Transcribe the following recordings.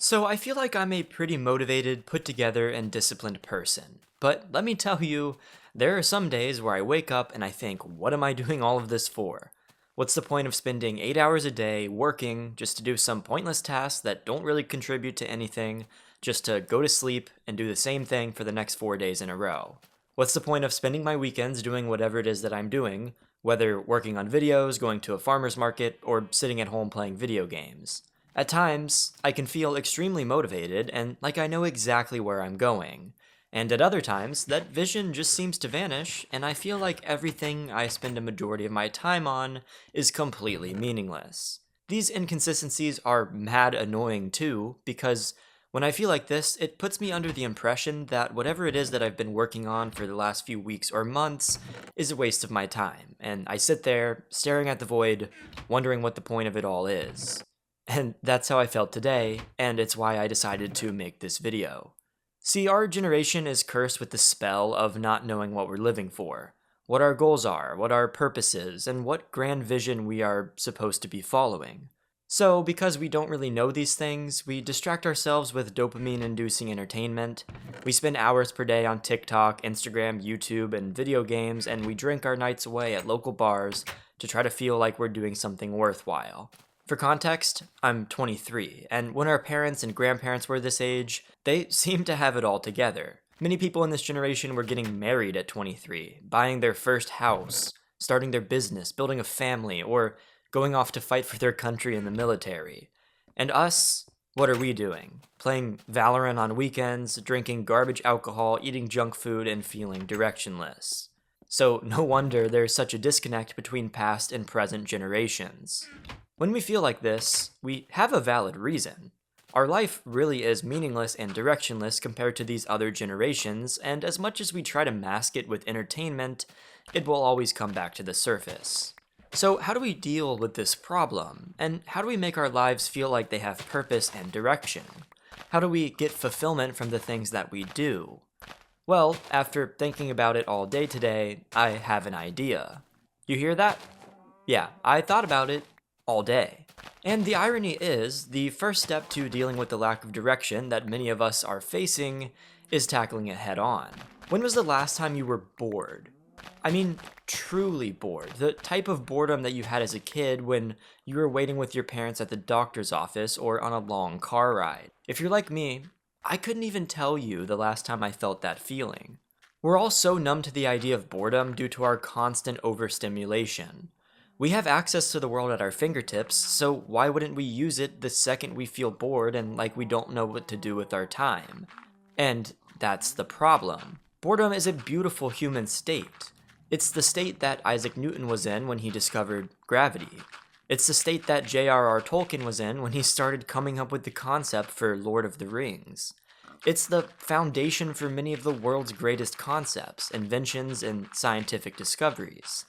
So I feel like I'm a pretty motivated, put together, and disciplined person. But let me tell you, there are some days where I wake up and I think, what am I doing all of this for? What's the point of spending 8 hours a day working just to do some pointless tasks that don't really contribute to anything, just to go to sleep and do the same thing for the next 4 days in a row? What's the point of spending my weekends doing whatever it is that I'm doing, whether working on videos, going to a farmer's market, or sitting at home playing video games? At times, I can feel extremely motivated and like I know exactly where I'm going. And at other times, that vision just seems to vanish, and I feel like everything I spend a majority of my time on is completely meaningless. These inconsistencies are mad annoying too, because when I feel like this, it puts me under the impression that whatever it is that I've been working on for the last few weeks or months is a waste of my time, and I sit there, staring at the void, wondering what the point of it all is. And that's how I felt today, and it's why I decided to make this video. See, our generation is cursed with the spell of not knowing what we're living for, what our goals are, what our purpose is, and what grand vision we are supposed to be following. So, because we don't really know these things, we distract ourselves with dopamine inducing entertainment. We spend hours per day on TikTok, Instagram, YouTube, and video games, and we drink our nights away at local bars to try to feel like we're doing something worthwhile. For context, I'm 23, and when our parents and grandparents were this age, they seemed to have it all together. Many people in this generation were getting married at 23, buying their first house, starting their business, building a family, or going off to fight for their country in the military. And us, what are we doing? Playing Valorant on weekends, drinking garbage alcohol, eating junk food, and feeling directionless. So no wonder there's such a disconnect between past and present generations. When we feel like this, we have a valid reason. Our life really is meaningless and directionless compared to these other generations, and as much as we try to mask it with entertainment, it will always come back to the surface. So how do we deal with this problem? And how do we make our lives feel like they have purpose and direction? How do we get fulfillment from the things that we do? Well, after thinking about it all day today, I have an idea. You hear that? Yeah, I thought about it all day. And the irony is, the first step to dealing with the lack of direction that many of us are facing is tackling it head on. When was the last time you were bored? I mean, truly bored. The type of boredom that you had as a kid when you were waiting with your parents at the doctor's office or on a long car ride. If you're like me, I couldn't even tell you the last time I felt that feeling. We're all so numb to the idea of boredom due to our constant overstimulation. We have access to the world at our fingertips, so why wouldn't we use it the second we feel bored and like we don't know what to do with our time? And that's the problem. Boredom is a beautiful human state. It's the state that Isaac Newton was in when he discovered gravity. It's the state that J.R.R. Tolkien was in when he started coming up with the concept for Lord of the Rings. It's the foundation for many of the world's greatest concepts, inventions, and scientific discoveries.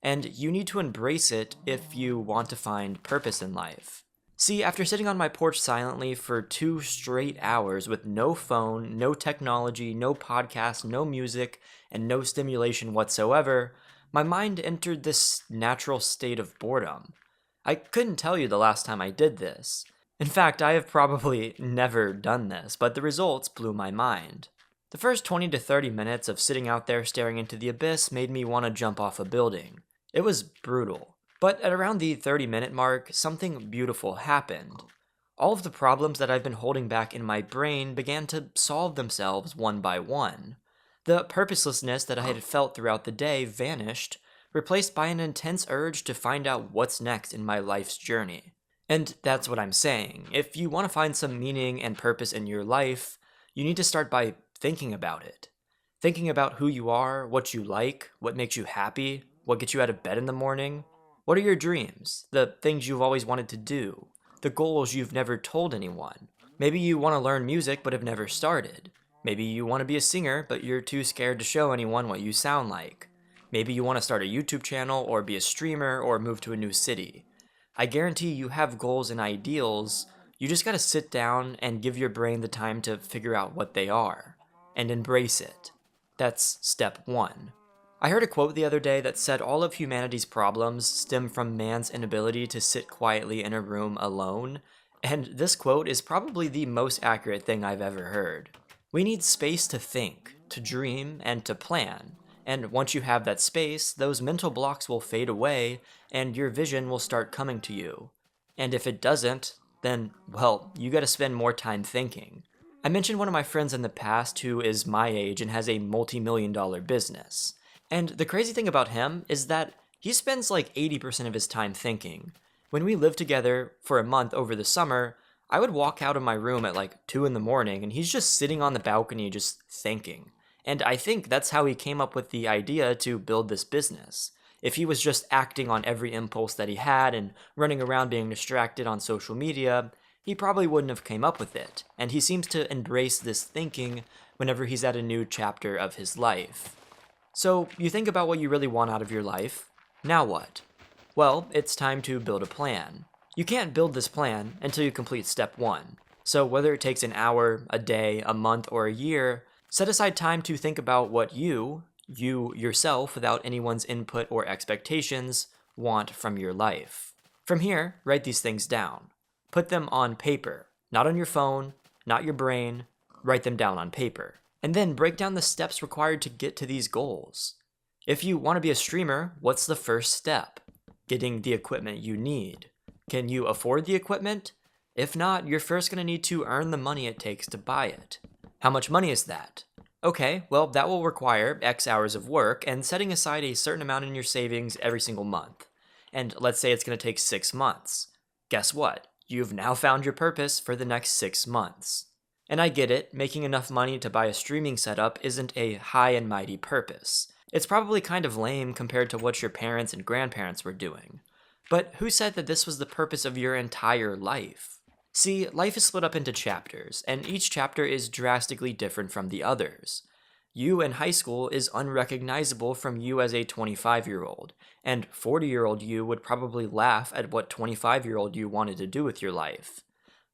And you need to embrace it if you want to find purpose in life. See, after sitting on my porch silently for 2 straight hours with no phone, no technology, no podcast, no music, and no stimulation whatsoever, my mind entered this natural state of boredom. I couldn't tell you the last time I did this. In fact, I have probably never done this, but the results blew my mind. The first 20 to 30 minutes of sitting out there staring into the abyss made me want to jump off a building. It was brutal. But at around the 30-minute mark, something beautiful happened. All of the problems that I've been holding back in my brain began to solve themselves one by one. The purposelessness that I had felt throughout the day vanished, replaced by an intense urge to find out what's next in my life's journey. And that's what I'm saying. If you want to find some meaning and purpose in your life, you need to start by thinking about it. Thinking about who you are, what you like, what makes you happy, what gets you out of bed in the morning. What are your dreams? The things you've always wanted to do? The goals you've never told anyone? Maybe you want to learn music but have never started. Maybe you want to be a singer but you're too scared to show anyone what you sound like. Maybe you want to start a YouTube channel or be a streamer or move to a new city. I guarantee you have goals and ideals. You just gotta sit down and give your brain the time to figure out what they are and embrace it. That's step 1. I heard a quote the other day that said all of humanity's problems stem from man's inability to sit quietly in a room alone And this quote is probably the most accurate thing I've ever heard. We need space to think, to dream, and to plan. And once you have that space, those mental blocks will fade away and your vision will start coming to you. And if it doesn't, then, well, you gotta spend more time thinking. I mentioned one of my friends in the past who is my age and has a multi-million dollar business. And the crazy thing about him is that he spends like 80% of his time thinking. When we lived together for a month over the summer, I would walk out of my room at like 2 in the morning and he's just sitting on the balcony just thinking. And I think that's how he came up with the idea to build this business. If he was just acting on every impulse that he had and running around being distracted on social media, he probably wouldn't have came up with it. And he seems to embrace this thinking whenever he's at a new chapter of his life. So, you think about what you really want out of your life. Now what? Well, it's time to build a plan. You can't build this plan until you complete step 1. So, whether it takes an hour, a day, a month, or a year, set aside time to think about what you yourself, without anyone's input or expectations, want from your life. From here, write these things down. Put them on paper, not on your phone, not your brain. Write them down on paper. And then break down the steps required to get to these goals. If you want to be a streamer, what's the first step? Getting the equipment you need. Can you afford the equipment? If not, you're first going to need to earn the money it takes to buy it. How much money is that? Okay, well, that will require X hours of work and setting aside a certain amount in your savings every single month. And let's say it's going to take 6 months. Guess what? You've now found your purpose for the next 6 months. And I get it, making enough money to buy a streaming setup isn't a high and mighty purpose. It's probably kind of lame compared to what your parents and grandparents were doing. But who said that this was the purpose of your entire life? See, life is split up into chapters, and each chapter is drastically different from the others. You in high school is unrecognizable from you as a 25-year-old, and 40-year-old you would probably laugh at what 25-year-old you wanted to do with your life.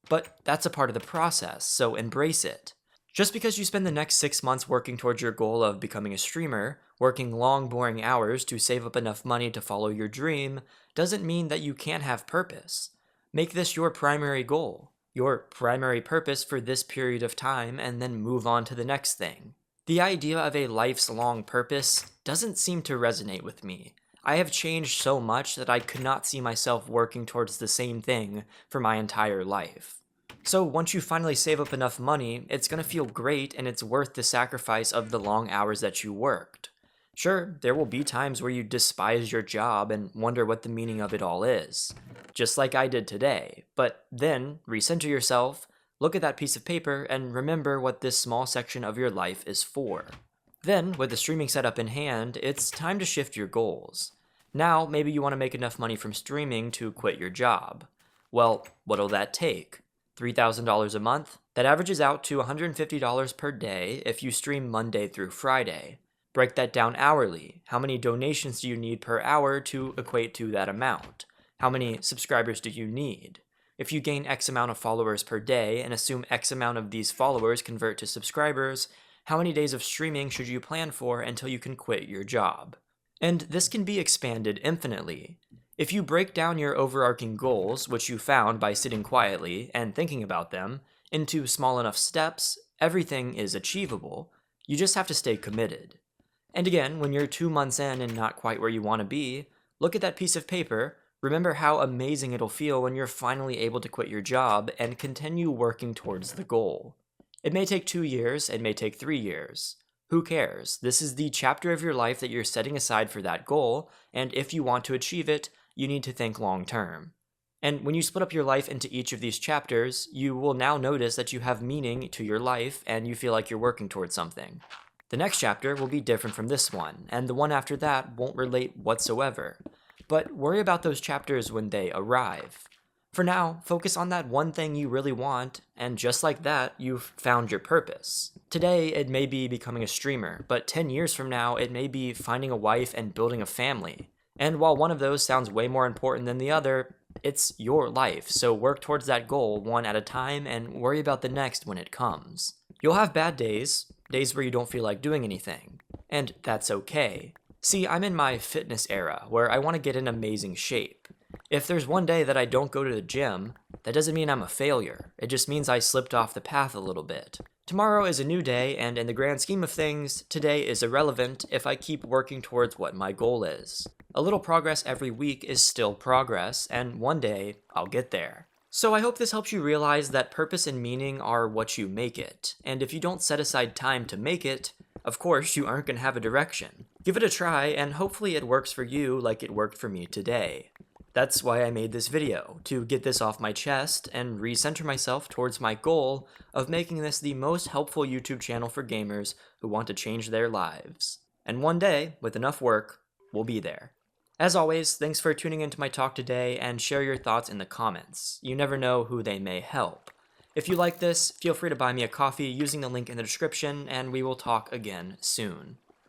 But that's a part of the process, so embrace it. Just because you spend the next 6 months working towards your goal of becoming a streamer, working long, boring hours to save up enough money to follow your dream, doesn't mean that you can't have purpose. Make this your primary goal, your primary purpose for this period of time, and then move on to the next thing. The idea of a life's long purpose doesn't seem to resonate with me. I have changed so much that I could not see myself working towards the same thing for my entire life. So once you finally save up enough money, it's going to feel great and it's worth the sacrifice of the long hours that you worked. Sure, there will be times where you despise your job and wonder what the meaning of it all is, just like I did today, but then recenter yourself, look at that piece of paper, and remember what this small section of your life is for. Then, with the streaming setup in hand, it's time to shift your goals. Now, maybe you want to make enough money from streaming to quit your job. Well, what'll that take? $3,000 a month? That averages out to $150 per day if you stream Monday through Friday. Break that down hourly. How many donations do you need per hour to equate to that amount? How many subscribers do you need? If you gain X amount of followers per day and assume X amount of these followers convert to subscribers, how many days of streaming should you plan for until you can quit your job? And this can be expanded infinitely. If you break down your overarching goals, which you found by sitting quietly and thinking about them, into small enough steps, everything is achievable. You just have to stay committed. And again, when you're 2 months in and not quite where you want to be, look at that piece of paper, remember how amazing it'll feel when you're finally able to quit your job and continue working towards the goal. It may take 2 years, it may take 3 years. Who cares? This is the chapter of your life that you're setting aside for that goal, and if you want to achieve it, you need to think long term. And when you split up your life into each of these chapters, you will now notice that you have meaning to your life and you feel like you're working towards something. The next chapter will be different from this one, and the one after that won't relate whatsoever. But worry about those chapters when they arrive. For now, focus on that one thing you really want, and just like that, you've found your purpose. Today, it may be becoming a streamer, but 10 years from now, it may be finding a wife and building a family. And while one of those sounds way more important than the other, it's your life, so work towards that goal one at a time and worry about the next when it comes. You'll have bad days where you don't feel like doing anything, and that's okay. See, I'm in my fitness era, where I want to get in amazing shape. If there's one day that I don't go to the gym, that doesn't mean I'm a failure. It just means I slipped off the path a little bit. Tomorrow is a new day, and in the grand scheme of things, today is irrelevant if I keep working towards what my goal is. A little progress every week is still progress, and one day I'll get there. So I hope this helps you realize that purpose and meaning are what you make it, and if you don't set aside time to make it, of course you aren't going to have a direction. Give it a try, and hopefully it works for you like it worked for me today. That's why I made this video, to get this off my chest and recenter myself towards my goal of making this the most helpful YouTube channel for gamers who want to change their lives. And one day, with enough work, we'll be there. As always, thanks for tuning into my talk today, and share your thoughts in the comments. You never know who they may help. If you like this, feel free to buy me a coffee using the link in the description, and we will talk again soon.